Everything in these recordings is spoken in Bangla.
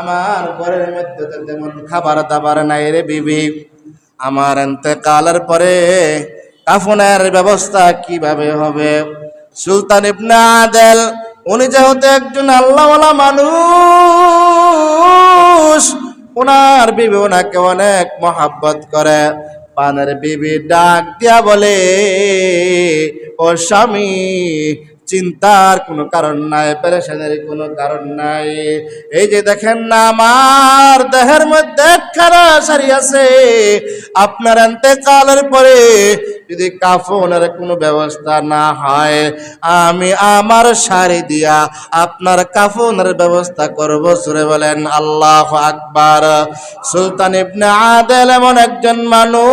আমার ঘরের মধ্যে তো তেমন খাবার দাবার নাই রে বিবি। আমার ইন্তেকালের পরে কাফনের ব্যবস্থা কিভাবে হবে? সুলতান ইবনে আদেল উনি যেহেতু একজন আল্লাহওয়ালা মানুষ, ওনার বিবি ওনাকে অনেক মহাব্বত করে। পানের বিবি ডাক দিয়া বলে, ও স্বামী, চিন্তার কোনো কারণ নাই, পেরেশানির কোনো কারণ নাই। এই যে দেখেন না, আমার দেহের মধ্যে একখানা শাড়ি আছে, আপনার ইন্তেকালের পরে যদি কাফনের কোনো ব্যবস্থা না হয়, আমি আমার শাড়ি দিয়া আপনার কাফনের ব্যবস্থা করব। সুরে বলেন আল্লাহু আকবার। সুলতান ইবনে আদেল এমন একজন মানুষ,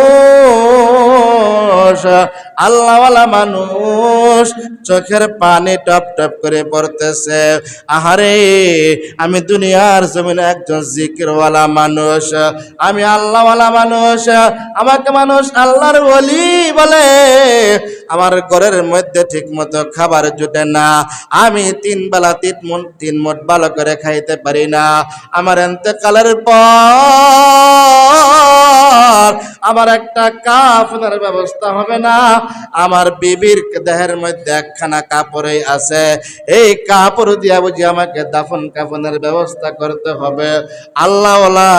আল্লাহওয়ালা মানুষ, চোখের পানি টপ টপ করে পড়তেছে। আহারে, আমি দুনিয়ার জমিনে একজন জিকিরওয়ালা মানুষ, আমি আল্লাহওয়ালা মানুষ, আমাকে মানুষ আল্লাহর ওলি বলে। আমার ঘরের মধ্যে ঠিক মতো খাবার জুটে না, আমি তিন বেলা তিন মুঠ ভালো করে খাইতে পারি না। আমার ইন্তেকালের পর আমার একটা কাফনের ব্যবস্থা হবে না। আমার বিবির দেহের মধ্যে একখানা কাপড়ই আছে, এই কাপড় দিয়া বুঝি আমাকে দাফন কাফনের ব্যবস্থা করতে হবে। আল্লাহওয়ালা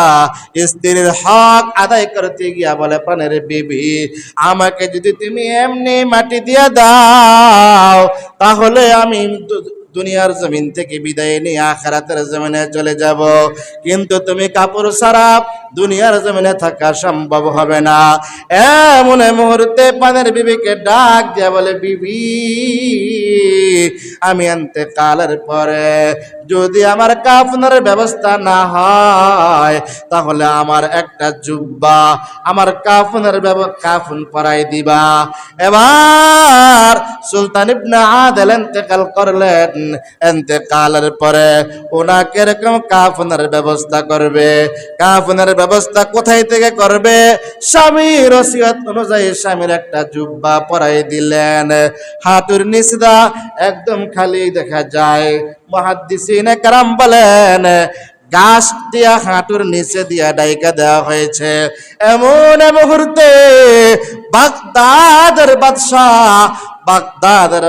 স্ত্রীর হক আদায় করতে গিয়া বলে, প্রাণের বিবি, আমাকে যদি তুমি এমনি মাটি দিয়ে দাও, তাহলে আমি দুনিয়ার জমিন থেকে বিদায় নিয়ে আখিরাতের জমিনে চলে যাব, কিন্তু তুমি কাপড় ছাড়া দুনিয়ার জমিনে থাকা সম্ভব হবে না। এমন মুহূর্তে পানের বিবিকে ডাক দিয়া বলে, বিবি, আমি ইন্তেকালের পরে যদি আমার কাফনের ব্যবস্থা না হয়, তাহলে আমার একটা জুব্বা, আমার কাফনের কাফন পরাই দিবা। এবার সুলতান ইবনে আদেল ইন্তেকাল করলেন। ইন্তেকালের পরে ওনাকে এরকম কাফনের ব্যবস্থা করবে। কাফনের ব্যবস্থা কোথায় থেকে করবে? স্বামীর ওসিয়ত অনুযায়ী স্বামীর একটা জুব্বা পরাই দিলেন, হাঁটুর নিচটা একদম খালি দেখা যায়। মুহাদ্দিসিনে কেরাম বলেন, গাছ দিয়া হাঁটুর নিচে দিয়া ডাইকা দেওয়া হয়েছে। এমন মুহূর্তে বাগদাদের বাগদাদের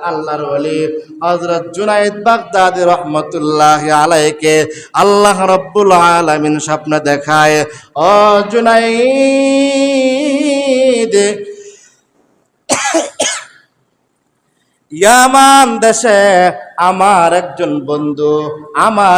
আল্লাহর ওলি হযরত জুনায়েদ বাগদাদি রহমাতুল্লাহি আলাইহিকে আল্লাহ রাব্বুল আলামিন স্বপ্ন দেখায়, ও জুনায়েদ, ইয়ামান দেশে আমার একজন বন্ধু, আমার